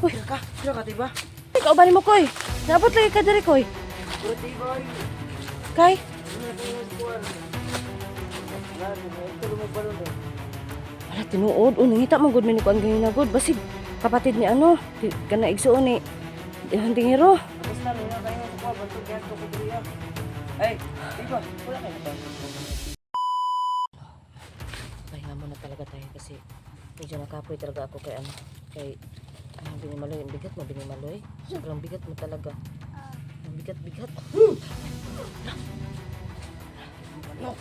Uy, sira ka, diba? Ikaw ba ni mo, Koy? Naabot lagi ka diri, Koy. Kay? Wala, tinuod. Nangita mo, good minute ko ang ganyan na good. Basig, kapatid ni ano, ka na igsuon ni Hunting Hero. Basta na yun, kayo sa kwa, bantog yan ko kudriya. Ay, diba? Wala kayo na ba? Pahinga muna talaga tayo kasi medyo nakapoy talaga ako kay ano, kay Binimaloy. Ang bigat mo, Binimaloy. Sobrang bigat mo talaga. Ang bigat-bigat. No.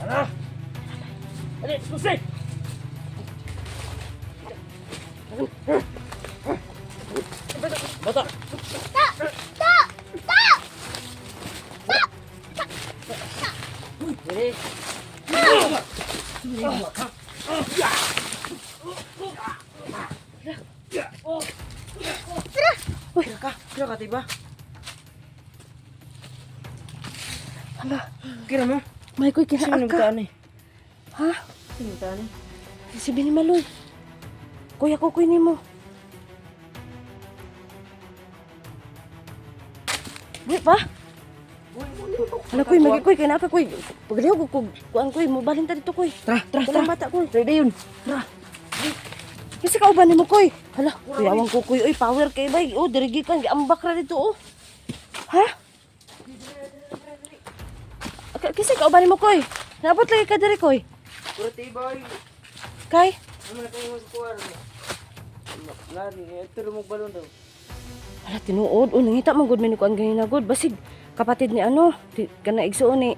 Ano? Ano? Susi! Bata! Dili! Sira ka, diba? Hala, Kira mo? may Koy, Sino kinaak ka. nagtaan eh? Ha? Sino nagtaan eh? Si Binimaloy. Kuya ko, Koy, ni mo. Buhay pa? Hala, Koy, magi, Koy, kinaka, Koy. Pagaliw ko, kuan, Koy, mabalin ta dito, Koy. Tara, Walang bata, Koy. Ready yun. Tara. Kasi kauban ni mo, Koy. Hala, kuyawang ko, Koy. Uy, power kay bay. Oh, dirigi ka. Ambak ra dito, oh. Ha? Kasi kauban ni mo, Koy. Naabot lagi ka diri, Koy. Kurati boy. Kay? Ano na kayo sa kuwar? Lari, ito lumog balon daw. Hala, tinuod. Nangita mo, good minute ko ang ganyan na good. Basig, kapatid ni ano, ka na igsuon ni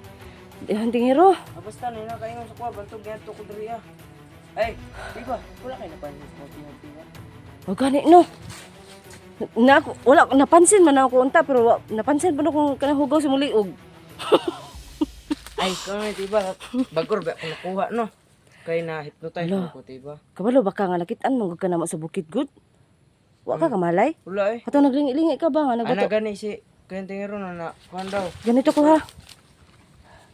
Hunting Hero. Basta na yun, kayo sa kuwar, bantog yan to kudriya. Ay, diba? Wala kayo na pa yung diba? O gani, no. Wala, napansin man ako unta, pero napansin pa na kung kanang hugaw si muliog. Ay, kung diba? Bagor ba ako nakuha, no? Kaya na hypnotize Alo. ako, diba? Kabalo, baka nga nakitaan mo ka naman sa bukid good. Wa ka kamalay? Wala eh. Ato naglingi-lingi ka ba nga Ana nagbato? gani si kaya tingero na kuhan daw. Ganito ko ha.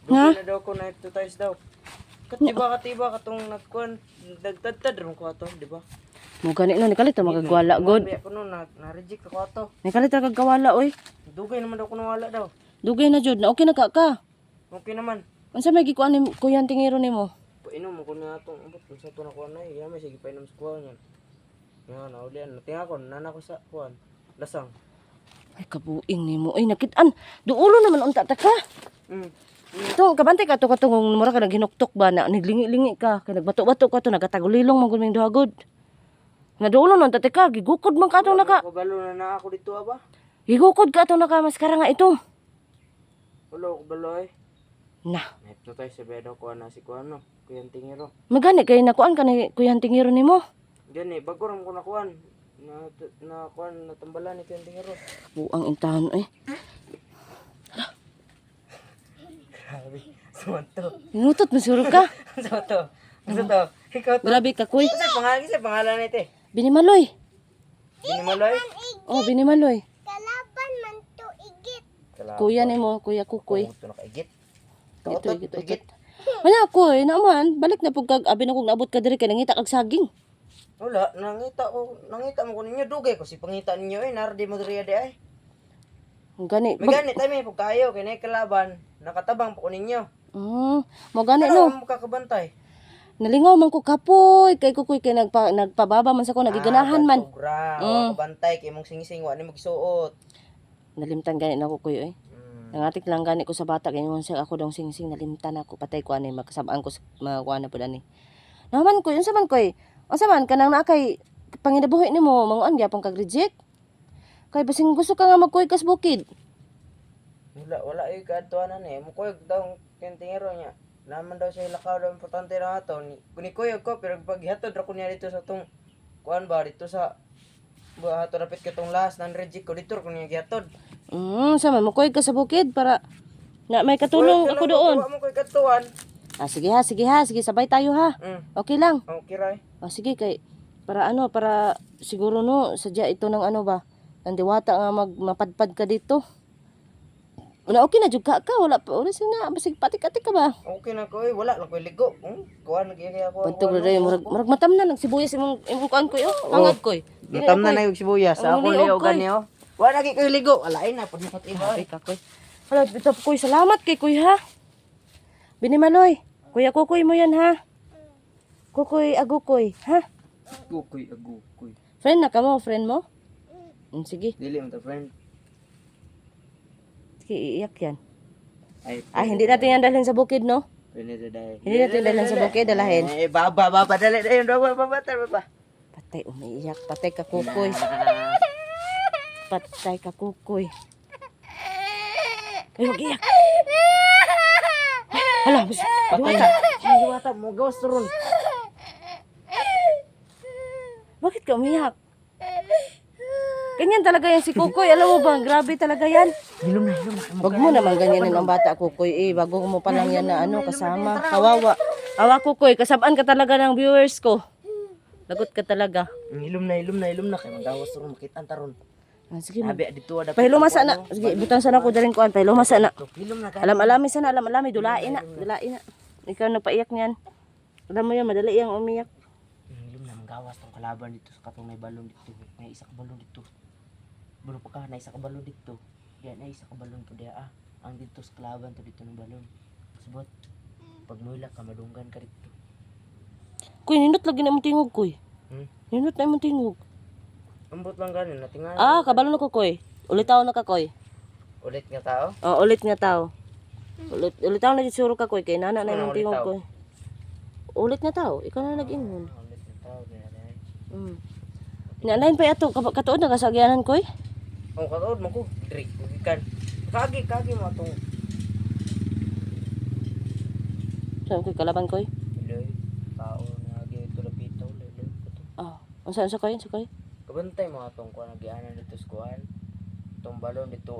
Dugo na daw ko na hypnotize daw. Katiba katong nagkuhan, dagtad ron ko ato, diba? Mo gani no nikalit ta magagwala god. Biya ko no, na-reject ako ato. Nikalit ta kagawala oy. Dugay naman daw ko nawala daw. Dugay na jud na okay na ka. Okay naman. Unsa may gikuan ni Kuya Tingero nimo? Painom mo ko na atong abot sa to na kuhan na. Iya may sige painom sa kuhan yan. Yan, naulian. Natinga ko, nana ko sa kuhan. Lasang. Ay kabuing nimo. Ay nakitaan. Duulo naman unta ta ka. To kabantay ka to katong mura ka naghinuktok ba na naglingi-lingi ka kay nagbato-bato ka to nagatagulilong man gud ming duha god. Nga duulo nun tate ka gigukod man ka to naka. Kabalo na ako dito aba. Gigukod ka to naka maskara nga ito. Wala ko balo eh. Na. Hypnotize sa bedo ko na si kuhan no. Kuya tingero. Magani kay nakuan ka ni Kuya Tingero nimo. Gani, bagoram ko nakuhan. Na kuhan, natambalan ni Kuya tingero. Buang intahan eh. Grabe. Sumato. Inutot masuro ka. Sumato. Sumato. Ikaw to. Grabe ka, Kuy. Sa pangalan nito eh. Binimaloy. Binimaloy? Oh, Binimaloy. Kalaban man to igit. Kuya nimo, Kuya Kukoy. Ito nakaigit. Ito igit. Wala ko naman, balik na pug kag abi na kog naabot ka diri kay nangita kag saging. Wala, nangita mo ko ninyo. Dugay ko si pangita ninyo eh. Nardi mo diri ade ay. Gani. May gani tayo may pagkayo. Kaya na kalaban. Nakatabang po ko ninyo. Mo gani Ano no. ang kakabantay? Nalingaw man ko kapoy kay Kukoy kay nagpababa man sa ko nagiganahan man. Sobra. Kakabantay kay mong singising. Wala mo gisuot. Nalimtan gani na Kukoy oy. Nangatik lang gani ko sa bata kay mo siya ako dong sing-sing nalimtan ako patay ko ani makasabaan ko makuha na pud ani. Naman ko unsa man koy? Unsa man kanang naa kay panginabuhi nimo manguan gyapon kag reject? Kay basing gusto ka nga magkuy kas bukid. Wala ay kaadtuanan eh. Mukuyog daw kentingero niya. Naman daw siya lakaw daw importante na ato. Kunikuyog ko pero pag ihatod ra ko niya dito sa tong kuan ba dito sa hato rapit ka tong last nan reject ko dito ko niya gihatod. Sama mo kuy ka sa bukid para na may katulong ako doon. Wa mo koy katuan. Sige sabay tayo ha. Okay lang. Okay ray. Sige kay para para siguro no sadya ito ng ano ba, ang diwata nga mapadpad ka dito. Una okay na jud ka wala pa ora sing na basig patik-atik ka ba? Okay na ko wala lang ko ligo. Kuan lagi kaya ako. Pantog na rin, murag matam na, nagsibuyas imong kuan ko hangad ko Matam na yung sibuyas. Ang Ako liog liog ko, ganyo. Wala lagi ko ligo. Alain na pud makot iba. Grabe ka, koy. Hala, bitaw koy, salamat kay kuy ha. Binimaloy, kuya kukoy mo yan ha. Kukoy, agukoy, ha? Agukoy, agukoy. Friend na ka mo, friend mo? Sige, Dili mo ta friend. sige, iiyak yan. Ay, Hindi natin yan dalhin sa bukid, no? Hindi Hindi natin dalhin sa bukid, dalahin. Baba, dali. Baba. Patay, umiiyak. Patay ka, kukoy. Patay ka, kukoy. Ay, mag-iyak. Hala, bus. Patay. Diwata mo, gawas ron. Bakit ka umiyak? Ganyan talaga yan si Kukoy. Alam mo ba, grabe talaga yan. Hilom na. Wag mo naman ganyanin ang bata, Kukoy. Bago mo pa lang yan na kasama. Kawawa. Kawa, Kukoy. Kasabaan ka talaga ng viewers ko. Lagot ka talaga. Hilom na. Kaya magawas ron, makita taron. Sige, Sabi, dito ada. pahilumasa na. Sige, butang sana ko daling kuan. Pahilumasa na. Hilom na ka. Alam-alami sana, alam-alami. Dulain na. Ikaw nagpaiyak niyan. Alam mo yan, madali yung umiyak. Hilom na, magawas tong kalaban dito sa katong may balon dito. May isa ka balon dito. Buro pa ka, na isa ka balon dito. Yan, na isa ka balon po diya. Ang dito sa kalaban to dito ng balon. Sabot, pag muila ka, madunggan ka dito. Kuy, nindot lagi na mong tingog, Kuy. Nindot na mong tingog. Ambot lang ganin, natingan. Kabalo na ko, Kuy. Ulitaw na ka, Kuy. Ulit nga tao? Ulit nga tao. Ulitaw na disuro ka, Kuy. Kay nana na Ano mong tingog, Kuy. Ulit nga tao. Ikaw na nag-ingon. Ulit nga tao, nanay. Inaalain pa yato. Katuod na kasagyanan, Kuy. Katood mo ko, Drake, ikan. Kagi mo itong Saan, Kuy? Kalaban, Kuy? iloy. Tao na agi ito lapito, iloy ko to. Saan, Kuy? Kabantay mo itong kuha, nagyanan dito sa kuhaan. Itong balon dito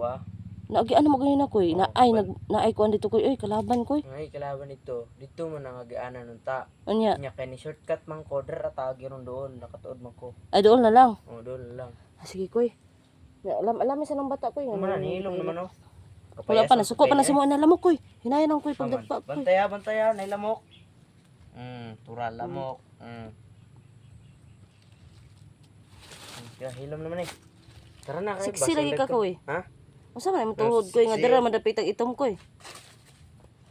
Naagi, mo ganyan na, Kuy? Naay kuan dito, Kuy. Uy, kalaban, Kuy. Ngay kalaban dito. Dito mo na nagyanan ng ta. Anya? Nya kay ni shortcut man ko, dara tagi ron doon, nakatuod man ko. Ay, doon na lang. Doon lang. Sige, Kuy. Alam sa nang bata, Kuy. Naman, nilom naman oh. Wala pa na. Suko pa na sa mga nalamok, Kuy. Hinayan ang Kuy Paman. pagdagpa, Kuy. Bantaya, nailamok. Tural lamok. Kaya hilom naman eh. Tara na kayo. Siksi lagi ka, Kuy. Ha? Asa man imong tuhod, Kuy? Nga dara madapit ang itom, Kuy.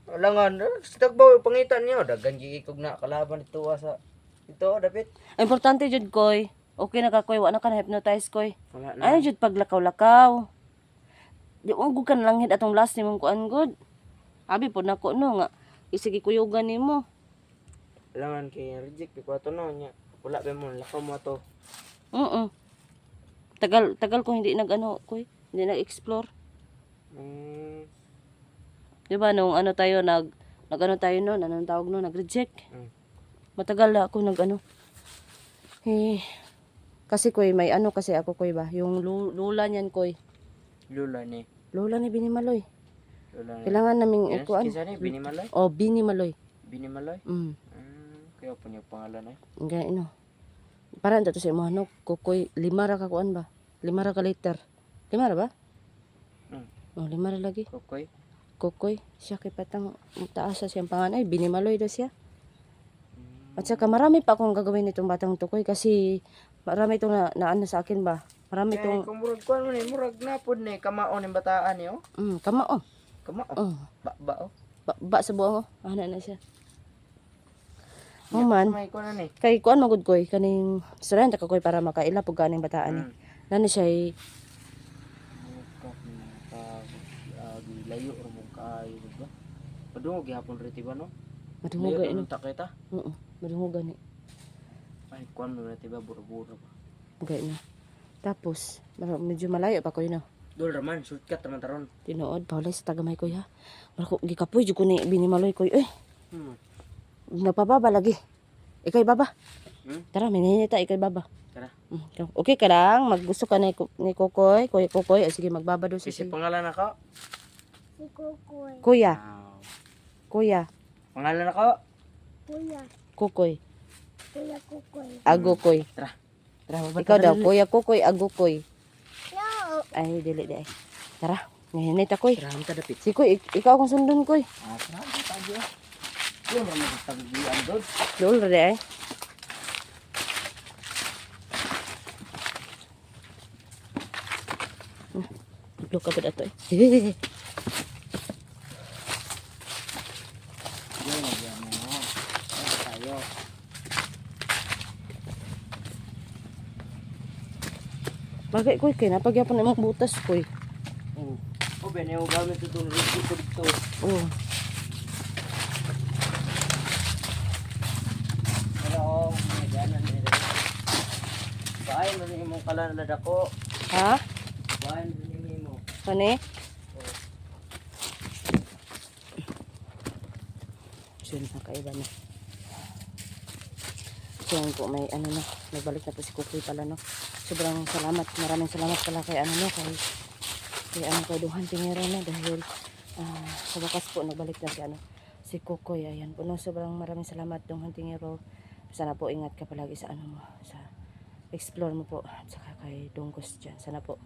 Wala nga, tagbaw yung pangitan niyo. Dagan ikog na kalaban dito sa ito, dapit. Ang importante jud, Kuy. Okay na ka, Kuy. Wa na ka na-hypnotize, Kuy. Wala na. Ano jud paglakaw-lakaw. Di mo gud kan langhit atong last nimong kuan good. Abi pod nako no nga isigi kuyugan nimo. Langan kay reject ko ato no nya. Wala ba mo lakaw mo to. Tagal ko hindi nag-ano, Kuy. Hindi nag-explore. Di ba nung ano tayo nag-ano tayo no, anong tawag no, nag-reject. Matagal na ako nag-ano. Kasi Kuy, may ano kasi ako, Kuy ba? Yung lula niyan, Kuy. Lula ni. Lula ni Binimaloy. Lula ni. Kailangan naming Yes, kuan. kisa ni Binimaloy? Binimaloy. Binimaloy? Kaya pa niya pangalan eh. Ganyan no. Para to sa imo ano, Kukoy, 5 ra ka kuan ba? 5 ra ka liter. 5 ra ba? 5 ra lagi. Kukoy, siya kay patang taas sa siyang panganay, Binimaloy daw siya. At saka marami pa akong gagawin nitong batang tukoy kasi marami itong naano sa akin ba? Marami itong kung murag kuan mo ni murag na pud ni kamaon ni bataan niyo. kamao. Kamaon. Ba. Ba sa buong ana na siya. Man, May kuan ni. kay kuan magud koy kaning restaurant ka koy para makaila pug kaning bataan ni. Nani siya Layo ra mo kaayo ba? Padungog gihapon riti ba no? madungog Layo ini. ta kita. Madungog gani. Ay kuan mo riti ba buro-buro ba. Gani. Tapos medyo malayo pa koy no. Dol raman shortcut raman taron. Tinuod paulay sa tagamay koy ha. Wala ko gikapoy jud ko ni Binimaloy koy. Nagpababa lagi. Ikay baba. Tara, minhinita ikay baba. Tara. Okay ka lang, maggusto ka ni Kukoy, Kukoy, sige magbaba do Si si pangalan ako? Si Kukoy. Kuya, Kuya, Pangalan ako? Kuya. Kukoy, Kuya Kukoy. Agukoy. Tara, baba. Ikaw daw, Kuya Kukoy, Agukoy. No. Ay, dili. Tara. Ngahinit ako eh. Sirahan ta dapit. Si Koy, ikaw akong sundon Koy. Sirahan ta tayo. Yung mga nagtagian doon. Lol, rade ay. Iblok ka ba dato eh. Yun, nagyan mo. Ano tayo? Bagay Koy, kaya napagyapan na mong butas Koy. O, ben, yung gamit ito dito. Oh. Pero, may ganan nila. Bahay mo rin mong kalanad ako. Ha? Bahay mo rin mo. Kani? So, nakaiba na. So, yun po, may ano na, nagbalik na po si Kukoy pala, no. Sobrang salamat, maraming salamat pala kay ano, no, kay ano, kay Duhan Tingero, no, dahil sa wakas po, nagbalik na si ano, si Kukoy, ayan po, no, sobrang maraming salamat, Duhan Tingero. Sana po, ingat ka palagi sa ano mo, sa explore mo po, at saka kay Dungkos dyan. Sana po,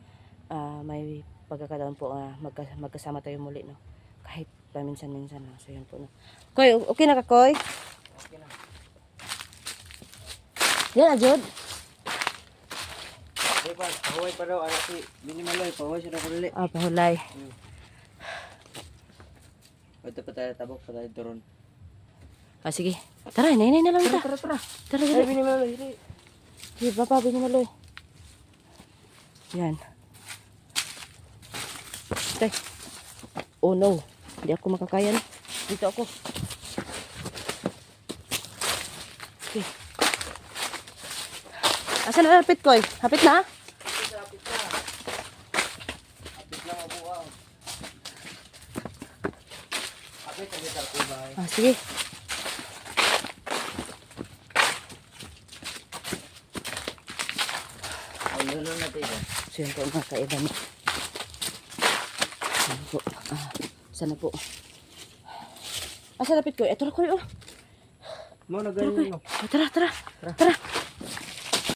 may pagkakataon po, magkasama tayo muli, no, kahit paminsan-minsan lang. So, yun po, no. Koy, okay na ka, Koy? Okay na. Yan, Jod. Di ba, pahuway pa daw. Ano si Minimaloy, pahuway siya daw kulili. Pahulay. Ito pa tayo tabok, pa tayo turon. Sige. Tara, inay na lang ta. Tara. Tara, Ay, dali. Minimaloy, hindi. Sige, baba, binimaloy. Yan. Tay. Oh no. Hindi ako makakaya na. Dito ako. Okay. Asan na hapit ko? Hapit na? Apit lang ang buwang. Apit, ang gitar ko ba? Sige. Ay, yun lang natin. So yun po mga kaiba na. Sana po. Sana po. Asan hapit ko? Ito na ko yun. Mo, nagaling mo. Tara.